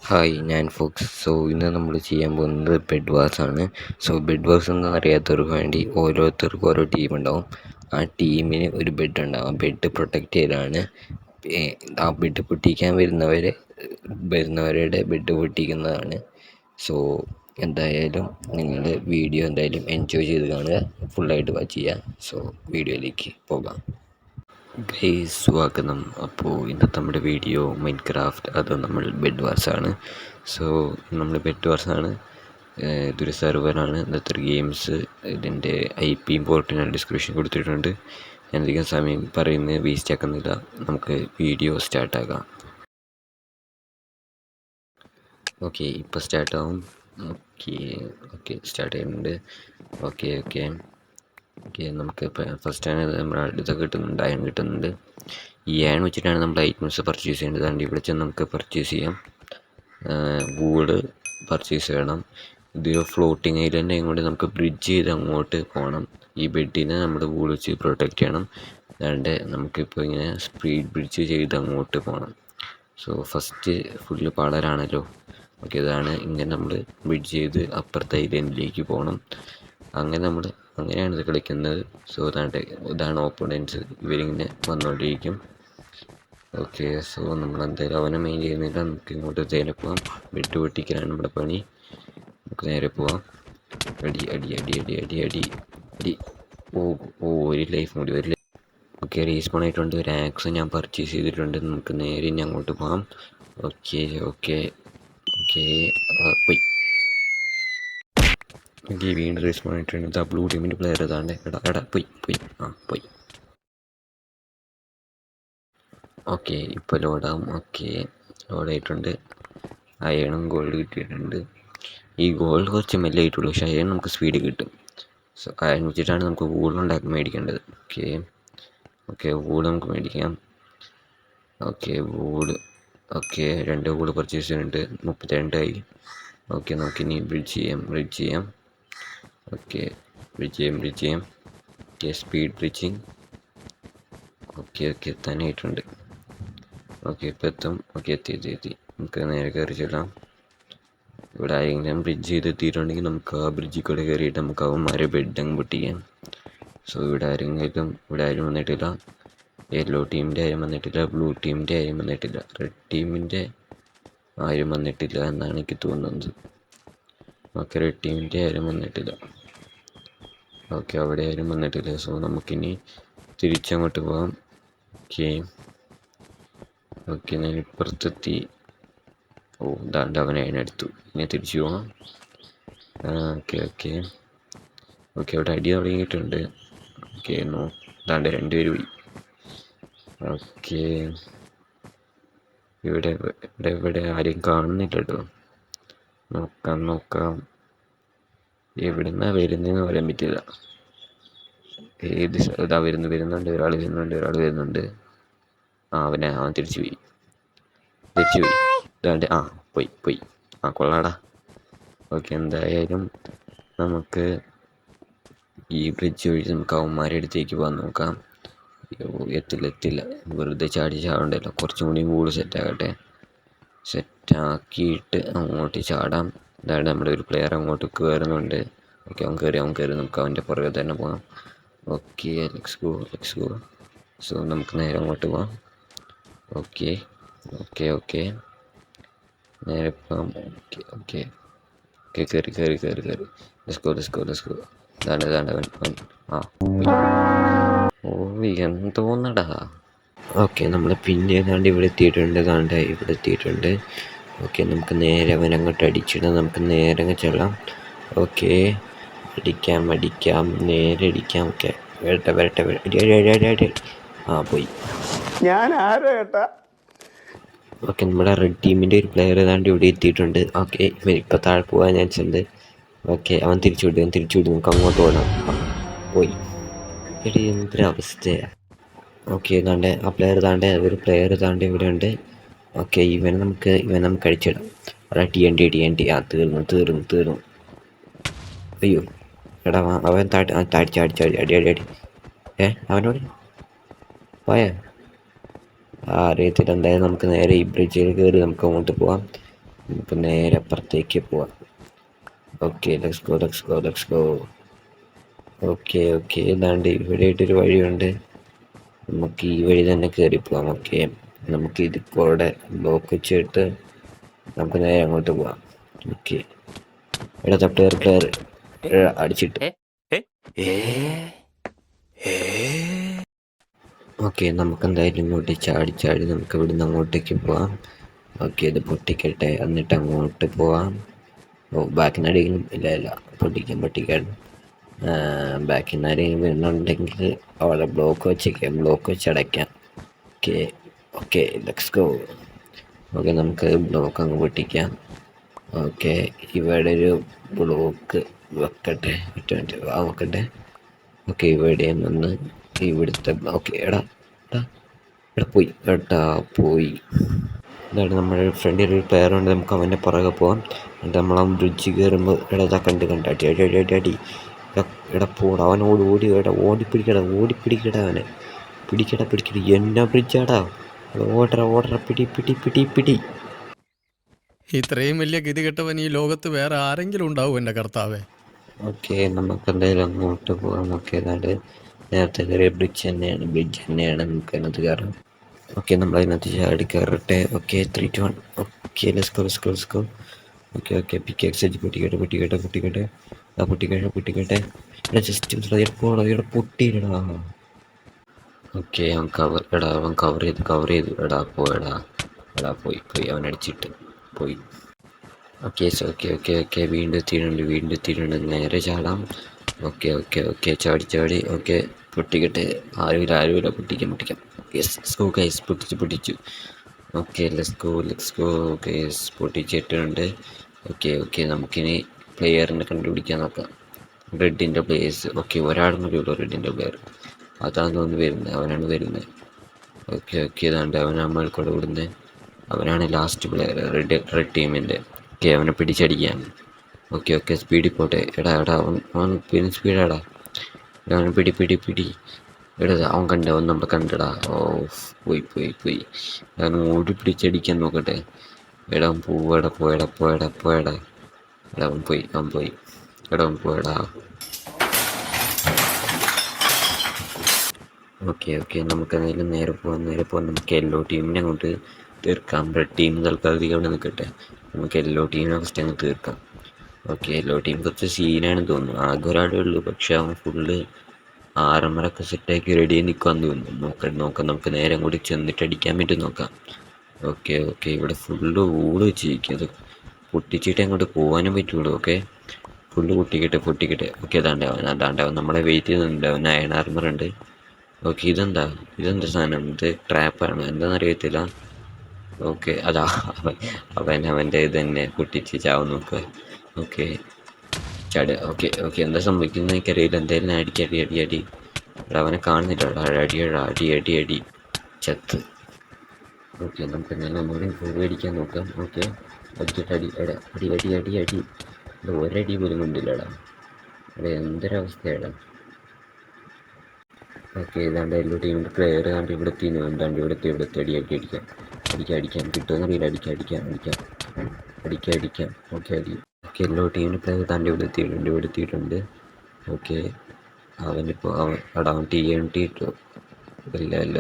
Hi, ഞാൻ Fox. ഇന്ന് നമ്മൾ ചെയ്യാൻ പോകുന്നത് ബെഡ് വാർസ് ആണ്. ബെഡ് വാർസ് എന്ന് അറിയാത്തവർക്ക് വേണ്ടി ഓരോരുത്തർക്കും ഓരോ ടീം ഉണ്ടാവും. ആ ടീമിന് ഒരു ബെഡ് ഉണ്ടാവും. ആ ബെഡ് പ്രൊട്ടക്റ്റ് ചെയ്താണ് ആ ബെഡ് പൊട്ടിക്കാൻ വരുന്നവരുടെ ബെഡ് പൊട്ടിക്കുന്നതാണ്. എന്തായാലും നിങ്ങൾ വീഡിയോ എന്തായാലും എൻജോയ് ചെയ്ത് കാണുക, ഫുള്ളായിട്ട് വാച്ച് ചെയ്യുക. വീഡിയോയിലേക്ക് പോകാം. ഗൈസ്, സ്വാഗതം. അപ്പോൾ ഇന്നത്തെ നമ്മുടെ വീഡിയോ മൈൻക്രാഫ്റ്റ്, അത് നമ്മൾ ബെഡ് വാർസാണ്. നമ്മൾ ബെഡ് വാർസാണ്. ഇതൊരു സെർവറാണ്. ഇന്നത്തെ ഗെയിംസ്, ഇതിൻ്റെ IP പോർട്ട് ഞാൻ ഡിസ്ക്രിപ്ഷൻ കൊടുത്തിട്ടുണ്ട്. ഞാൻ അധികം സമയം പറയുന്നത് വേസ്റ്റ് ആക്കുന്നില്ല, നമുക്ക് വീഡിയോ സ്റ്റാർട്ടാക്കാം. ഓക്കെ, ഇപ്പോൾ സ്റ്റാർട്ടാവും. ഓക്കെ സ്റ്റാർട്ട് ചെയ്യുന്നുണ്ട്. ഓക്കെ നമുക്ക് ഫസ്റ്റാണ് നമ്മൾ ഇതൊക്കെ കിട്ടുന്നുണ്ട്, അയൺ കിട്ടുന്നുണ്ട്. ഈ അയൺ വെച്ചിട്ടാണ് നമ്മൾ ഐറ്റംസ് പർച്ചേസ് ചെയ്യേണ്ടത്. അതുകൊണ്ട് ഇവിടെ ചെന്ന് നമുക്ക് പർച്ചേസ് ചെയ്യാം. വൂഡ് പർച്ചേസ് ചെയ്യണം. ഇത് ഫ്ലോട്ടിങ് ഐലൻഡ് കൊണ്ട് നമുക്ക് ബ്രിഡ്ജ് ചെയ്ത് അങ്ങോട്ട് പോകണം. ഈ ബെഡിനെ നമ്മൾ വൂഡ് വെച്ച് പ്രൊട്ടക്റ്റ് ചെയ്യണം. അതാണ്ട് നമുക്കിപ്പോൾ ഇങ്ങനെ സ്പീഡ് ബ്രിഡ്ജ് ചെയ്ത് അങ്ങോട്ട് പോകണം. First full പാടലാണല്ലോ. ഓക്കെ, ഇതാണ് ഇങ്ങനെ നമ്മൾ ബ്രിഡ്ജ് ചെയ്ത് അപ്പുറത്തെ ഐലൻഡിലേക്ക് പോകണം. അങ്ങനെയാണ് ഇത് കളിക്കുന്നത്. ഇതാണ് ഓപ്പോണൻസ്. ഇവരിങ്ങനെ വന്നുകൊണ്ടിരിക്കും. ഓക്കെ, നമ്മളെന്തായാലും അവനെ മെയിൻ ചെയ്യുന്നില്ല. നമുക്ക് ഇങ്ങോട്ട് നേരെ പോവാം. ബെഡ് പൊട്ടിക്കലാണ് നമ്മുടെ പണി. നമുക്ക് നേരെ പോവാം. അടി അടി അടി അടി അടി അടി അടി. ഒരു ലൈഫ് കൂടി. ഓക്കെ, റീസ്പോൺ ആയിട്ടുണ്ട്. ഒരു ആക്സ് ഞാൻ പർച്ചേസ് ചെയ്തിട്ടുണ്ട്. നമുക്ക് നേരെ ഇനി അങ്ങോട്ട് പോകാം. ഓക്കെ പോയി. വീണ്ടും റീസ്പോൺ ആയിട്ടുണ്ട്. ബ്ലൂ ടീമിൻ്റെ പ്ലെയർ ഏതാണ്ട്. പോയി. ഓക്കെ, ഇപ്പോൾ ലോഡാവും. ഓക്കെ, ലോഡായിട്ടുണ്ട്. അയണും ഗോൾഡ് കിട്ടിയിട്ടുണ്ട്. ഈ ഗോൾഡ് കുറച്ച് മെല്ലെ ആയിട്ടുള്ളൂ, പക്ഷേ അയൺ നമുക്ക് സ്പീഡ് കിട്ടും. അയൺ വെച്ചിട്ടാണ് നമുക്ക് വൂഡ് മേടിക്കേണ്ടത്. ഓക്കെ, വൂഡ് നമുക്ക് മേടിക്കാം. വൂഡ്. 2 വൂഡ് പർച്ചേസ് ചെയ്യുന്നുണ്ട്. 32 ആയി. നമുക്കിനി ബ്രിഡ്ജ് ചെയ്യാം. ബ്രിഡ്ജ് ചെയ്യാം. Speed bridging. തന്നെ ആയിട്ടുണ്ട്. ഇപ്പോൾ എത്തും. എത്തി. നമുക്ക് നേരെ കയറി ചെല്ലാം. ഇവിടെ ആരെങ്കിലും ബ്രിഡ്ജ് ചെയ്ത് എത്തിയിട്ടുണ്ടെങ്കിൽ നമുക്ക് ആ ബ്രിഡ്ജിൽ കൂടെ കയറിയിട്ട് നമുക്ക് അവന്മാരെ ബെഡ് അങ്ങ് പൊട്ടിക്കാം. ഇവിടെ ആരും വന്നിട്ടില്ല. യെല്ലോ ടീമിൻ്റെ ആരും വന്നിട്ടില്ല. ബ്ലൂ ടീമിൻ്റെ ആരും വന്നിട്ടില്ല. റെഡ് ടീമിൻ്റെ ആരും വന്നിട്ടില്ല എന്നാണ് എനിക്ക് തോന്നുന്നത്. റെഡ് ടീമിൻ്റെ ആരും വന്നിട്ടില്ല. അവിടെ ആരും വന്നിട്ടില്ല. നമുക്കിനി തിരിച്ചങ്ങോട്ട് പോകാം. ഞാൻ ഇപ്പുറത്തെത്തി. ദാണ്ട് അവനെ അതിനടുത്തു. ഇനി തിരിച്ചു പോകാം. അവിടെ അടി തുടങ്ങിയിട്ടുണ്ട്. ദാണ്ട് 2 പേര് പോയി. ഇവിടെ ആരെയും കാണുന്നില്ല കേട്ടോ. നോക്കാം. എവിടുന്നാ വരുന്നതെന്ന് പറയാൻ പറ്റില്ല. ഇതാ വരുന്നുണ്ട്. ഒരാൾ വരുന്നുണ്ട്. അവൻ തിരിച്ചു പോയി. ഇതാണ്ട് പോയി. കൊള്ളാടാ. എന്തായാലും നമുക്ക് ഈ ബ്രിഡ്ജ് വഴി നമുക്ക് അവന്മാരുടെ അടുത്തേക്ക് പോകാൻ നോക്കാം. എത്തില്ല. വെറുതെ ചാവണ്ടല്ലോ. കുറച്ചും കൂടി വൂഡ് സെറ്റാക്കിയിട്ട് അങ്ങോട്ട് ചാടാം. അതായത് നമ്മുടെ ഒരു പ്ലെയർ അങ്ങോട്ട് കയറുന്നുണ്ട്. അവൻ കയറി. നമുക്ക് അവൻ്റെ പുറകെ തന്നെ പോകാം. Let's go. നമുക്ക് നേരെ അങ്ങോട്ട് പോകാം. നേരെ പോകാം. കയറി. Let's go. ദാണ്ട് എന്തോന്നടാ. നമ്മൾ പിന്നെ ഇവിടെ എത്തിയിട്ടുണ്ട്. നമുക്ക് നേരെ അവൻ അങ്ങോട്ട് അടിച്ചിടാം. നമുക്ക് നേരെ അങ്ങ് ചെല്ലാം. അടിക്കാം. നേരെ അടിക്കാം. വരട്ടെ. പോയി. ഞാൻ ആരോ ഏട്ടാ. നമ്മുടെ റെഡ് ടീമിൻ്റെ ഒരു പ്ലെയർ ഏതാണ്ട് ഇവിടെ എത്തിയിട്ടുണ്ട്. ഇപ്പം താഴെ പോകാൻ ചാൻസ് ഉണ്ട്. അവൻ തിരിച്ചു വിടും. നമുക്ക് അങ്ങോട്ട് പോകണം. പോയി. എന്തൊരവസ്ഥയാണ്. ആ പ്ലെയർ ഒരു പ്ലെയർ ഇവിടെ ഉണ്ട്. ഇവനെ നമുക്ക് അടിച്ചിടാം. TNT. തീർന്നു. അയ്യോ എടാ, അവൻ അടി. അവനോട് പോയാ അറിയത്തില്ല. എന്തായാലും നമുക്ക് നേരെ ഈ ബ്രിഡ്ജിൽ കയറി നമുക്ക് അങ്ങോട്ട് പോവാം. നമുക്ക് നേരെ അപ്പുറത്തേക്ക് പോവാം. Okay, let's go let's go let's go. Okay okay, ഇതാണ്ട് ഇവിടെ ആയിട്ടൊരു വഴിയുണ്ട്. നമുക്ക് ഈ വഴി തന്നെ കയറി പോവാം. ഓക്കെ, നമുക്ക് ഇതിക്കൂടെ ബ്ലോക്ക് വെച്ചിട്ട് നമുക്ക് നേരെ അങ്ങോട്ട് പോവാം. ഓക്കെ, ഇവിടെ പ്ലെയർ അടിച്ചിട്ട്. ഓക്കെ, നമുക്ക് എന്തായാലും ഇങ്ങോട്ട് ചാടി ചാടി നമുക്ക് ഇവിടുന്ന് അങ്ങോട്ടേക്ക് പോവാം. ഓക്കെ, ഇത് പൊട്ടിക്കട്ടെ, എന്നിട്ട് അങ്ങോട്ട് പോവാം. ഓ, ബാക്കിൽ നിന്ന് ആരെങ്കിലും ഇല്ല, പൊട്ടിക്കാൻ ബാക്കിൽ നിന്ന് ആരെങ്കിലും വരുന്നുണ്ടെങ്കിൽ അവിടെ ബ്ലോക്ക് വെച്ച് അടയ്ക്കാം. Okay okay, let's go. Okay, നമുക്ക് ബ്ലോക്ക് അങ്ങ് പൊട്ടിക്കാം. ഓക്കെ, ഇവിടെ ഒരു ബ്ലോക്ക് വെക്കട്ടെ, വെക്കട്ടെ. ഓക്കെ, ഇവിടെ നിന്ന് ഇവിടുത്തെ ഓക്കെ, എടാ പോയി. ഇതാണ് നമ്മുടെ ഫ്രണ്ടിൽ ഒരു പ്ലെയർ ഉണ്ട്, നമുക്ക് അവൻ്റെ പുറകെ പോകാം. എന്നിട്ട് നമ്മൾ ആ ബ്രിഡ്ജ് കയറുമ്പോൾ കണ്ട് അടി. പോടാ, അവൻ ഓടിപ്പിടിക്കട അവനെ. പിടിക്കട എന്നാ ബ്രിഡ്ജാടാ, ഓടറ പിടി. ഇത്രയും വലിയ ഗതികെട്ടവൻ ഈ ലോകത്ത് വേറെ ആരെങ്കിലും ഉണ്ടാവും എൻ്റെ കർത്താവേ. ഓക്കെ, നമുക്ക് എന്തായാലും അങ്ങോട്ട് പോകാം. ഓക്കെ, അതായത് നേരത്തെ കയറിയ ബ്രിഡ്ജ് തന്നെയാണ് നമുക്ക് അതിനകത്ത് കയറാം. ഓക്കെ, നമ്മളതിനകത്ത് ചാടി കയറട്ടെ. Okay, 3, 2, 1. Okay, let's go. Okay, pickaxe വെച്ച് പൊട്ടിക്കട്ടെ. ഇവിടെ ജസ്റ്റ് ഇവിടെ പൊട്ടിയിടാ. ഓക്കെ, അവൻ കവർ ചെയ്തു. പോയി അവൻ അടിച്ചിട്ട് പോയി. ഓക്കെ, വീണ്ടും എത്തിയിട്ടുണ്ട്. നേരെ ചാടാം. ഓക്കെ, ചാടി. ഓക്കെ, പൊട്ടിക്കട്ടെ. ആരുമില്ല, പൊട്ടിക്കാം. യെസ് ഗോ ഗൈസ്, പൊട്ടിച്ചു. ഓക്കെ, ലെറ്റ്സ് ഗോ ഗൈസ്, പൊട്ടിച്ചിട്ടുണ്ട്. ഓക്കെ, നമുക്കിനി പ്ലെയറിനെ കണ്ടുപിടിക്കാൻ നോക്കാം. റെഡിൻ്റെ പ്ലേയേഴ്സ്. ഓക്കെ, ഒരാളും കൂടി ഉള്ളൂ റെഡിൻ്റെ പ്ലെയർ. അതാണ് തോന്നുന്നു അവനാണ് വരുന്നത്. ഓക്കെ, ഇതാണ്ട് അവൻ നമ്മൾക്കൂടെ വിടുന്നത്. അവനാണ് ലാസ്റ്റ് പ്ലെയർ റെഡ് ടീമിൻ്റെ. ഓക്കെ, അവനെ പിടിച്ചടിക്കാം. ഓക്കെ, സ്പീഡിൽ പോട്ടെ. എടാ അവൻ പിന്നെ സ്പീഡാടാ. അവൻ പിടി. എടാ, അവൻ നമ്മൾ കണ്ടടാ. ഓ, പോയി. അവൻ ഓടി പിടിച്ചടിക്കാൻ നോക്കട്ടെ. എടാ, അവൻ പോയടാ. എടാ, അവൻ പോയി. എടാ, അവൻ പോയടാ. ഓക്കെ, നമുക്ക് എന്തായാലും നേരെ പോവാം. നമുക്ക് യെല്ലോ ടീമിനെ അങ്ങോട്ട് തീർക്കാം. റെഡ് ടീം തൽക്കാലത്തേക്ക് അവിടെ നിൽക്കട്ടെ. നമുക്ക് യെല്ലോ ടീമിനെ ഫസ്റ്റ് അങ്ങ് തീർക്കാം. ഓക്കെ, യെല്ലോ ടീം കുറച്ച് സീനാണെന്ന് തോന്നുന്നു. ആകെ ഒരാളേ ഉള്ളൂ, പക്ഷെ അവൻ ഫുള്ള് ആറമ്മറൊക്കെ സെറ്റാക്കി റെഡിയായി നിൽക്കുവാന്ന് തോന്നുന്നു. നോക്കാം നമുക്ക് നേരെ അങ്ങോട്ട് ചെന്നിട്ട് അടിക്കാൻ പറ്റും നോക്കാം. ഓക്കെ, ഇവിടെ ഫുള്ള് ഊട് വെച്ചിരിക്കും. അത് പൊട്ടിച്ചിട്ട് അങ്ങോട്ട് പോകാനും പറ്റുള്ളൂ. Okay, full പൊട്ടിക്കട്ടെ. ഓക്കെ, അതാണ്ട് അവൻ നമ്മളെ വെയിറ്റ് ചെയ്യുന്നുണ്ട്. അവൻ അയൺ ആർമറുണ്ട്. ഓക്കെ, ഇതെന്താ സാധനം? ഇത് ട്രാപ്പാണ്, എന്താണെന്നറിയത്തില്ല. ഓക്കെ, അവൻ്റെ ഇത് തന്നെ പൊട്ടിച്ച് ചാവും നോക്കുക. ഓക്കെ, ചാട്. ഓക്കെ, എന്താ സംഭവിക്കുന്നത് എനിക്കറിയില്ല. എന്തായാലും അടി. അവനെ കാണുന്നില്ല. അടി ചത്ത്. ഓക്കെ, നമുക്ക് എന്തായാലും ഒന്നുകൂടി ഫുൾ അടിക്കാൻ നോക്കാം. ഓക്കെ, അടി. ഒരടി പോലും കൊണ്ടില്ലടാ. എന്തൊരവസ്ഥയാടാ. ഓക്കെ, ഇതാണ്ട് എല്ലാ ടീമിൻ്റെ പ്ലെയർ കണ്ട് ഇവിടെ ഇവിടുത്തെ അടിക്കാം. കിട്ടുമെന്നറിയില്ല. അടിക്കാം. ഓക്കെ, എല്ലാ ടീമിൻ്റെ പ്ലെയർ താണ്ട് ഇവിടെ എത്തിയിട്ടുണ്ട്. ഓക്കെ, അവൻ TNT ഇട്ടു. ഇല്ല.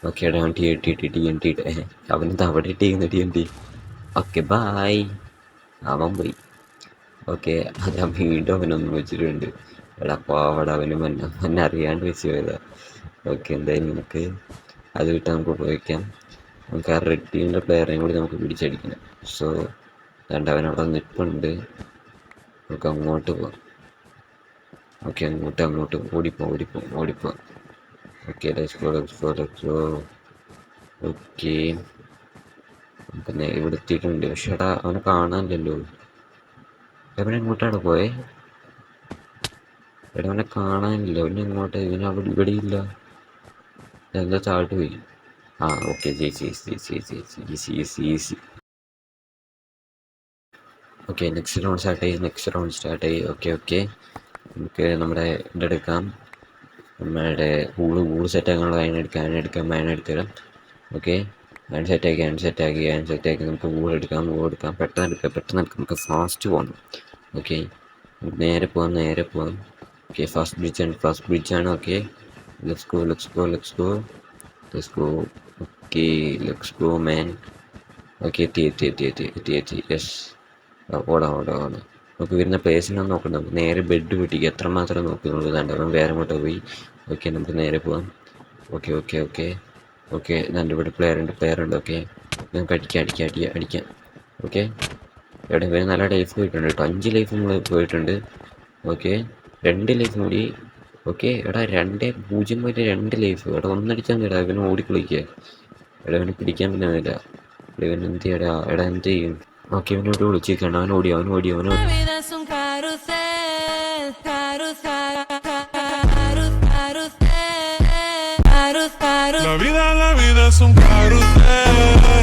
ഓക്കെ, അവൻ TNT ഇട്ട്. അവനെന്താ അവിടെ ഇട്ടിരിക്കുന്ന TNT? Okay, bye. അവൻ പോയി. ഓക്കെ, അത് ഞാൻ വീണ്ടും അവനൊന്നും വെച്ചിട്ടുണ്ട്. അപ്പോൾ അവിടെ അവനെ അറിയാണ്ട് വെച്ച് പോയതാ. ഓക്കെ, എന്തായാലും നമുക്ക് അത് വിട്ട് നമുക്ക് ഉപയോഗിക്കാം. നമുക്ക് ആ റെഡ് ടീമിൻ്റെ പ്ലെയറേയും കൂടി നമുക്ക് പിടിച്ചടിക്കണം. സോ അവനവിടെ നിൽപ്പുണ്ട്. നമുക്ക് അങ്ങോട്ട് പോവാം. ഓക്കെ, അങ്ങോട്ട് ഓടിപ്പോ. Okay, let's go. ഓക്കെ, നമുക്ക് ഇവിടെ എത്തിയിട്ടുണ്ട്. പക്ഷേ അവനെ കാണാനില്ലല്ലോ. എങ്ങോട്ടാണ് പോയെ? അവനെ കാണാനില്ല. എങ്ങോട്ട്? അവിടെ ഇവിടെയില്ല. എന്താ താഴ്ത്തു പോയി? Okay, easy. Okay, next round സ്റ്റാർട്ടായി. ഓക്കെ, നമുക്ക് നമ്മുടെ ഇതെടുക്കാം. നമ്മുടെ ഊള് സെറ്റാക്കാനുള്ള അയൺ എടുക്കാം. ഓക്കെ, ഹാൻഡ് സെറ്റാക്കി നമുക്ക് വൂൾ എടുക്കാം പെട്ടെന്ന് എടുക്കാം നമുക്ക് ഫാസ്റ്റ് പോകണം. ഓക്കെ, നേരെ പോവാം. ഓക്കെ, ഫസ്റ്റ് ബ്രിഡ്ജാണ്. Okay, let's go. Okay, let's go man. Okay, എത്തി. യെസ്, ഓടാം. നമുക്ക് വരുന്ന പ്ലേസിനൊന്നും നോക്കണ്ട, നമുക്ക് നേരെ ബെഡ് പിടിക്കുക. എത്രമാത്രം നോക്കുന്നുള്ളൂ വേണ്ട, അവൻ വേറെ അങ്ങോട്ട് പോയി. ഓക്കെ, നമുക്ക് നേരെ പോവാം. ഓക്കെ, നല്ല ഇവിടെ പ്ലെയർ ഉണ്ട്. ഓക്കെ, നമുക്ക് അടിക്കാം. ഓക്കെ, എവിടെ വരെ നല്ല ലൈഫ് പോയിട്ടുണ്ട് കേട്ടോ, 5 ലൈഫ് നമ്മൾ പോയിട്ടുണ്ട്. ഓക്കെ, 2 ലൈഫ് കൂടി. ഓക്കെ, എടാ 2 ലൈഫ്. എടാ ഒന്നടിച്ചാൽ മതി. ഇവനെ ഓടിക്കളിക്കുക. ഇവനെ പിടിക്കാൻ പറ്റുന്നില്ല. ഇവൻ എന്ത് ചെയ്യടാ? എന്ത് ചെയ്യും? ഓക്കെ, ഇവനോട് വിളിച്ചിരിക്കണം. അവൻ ഓടി. La vida es un carrusel.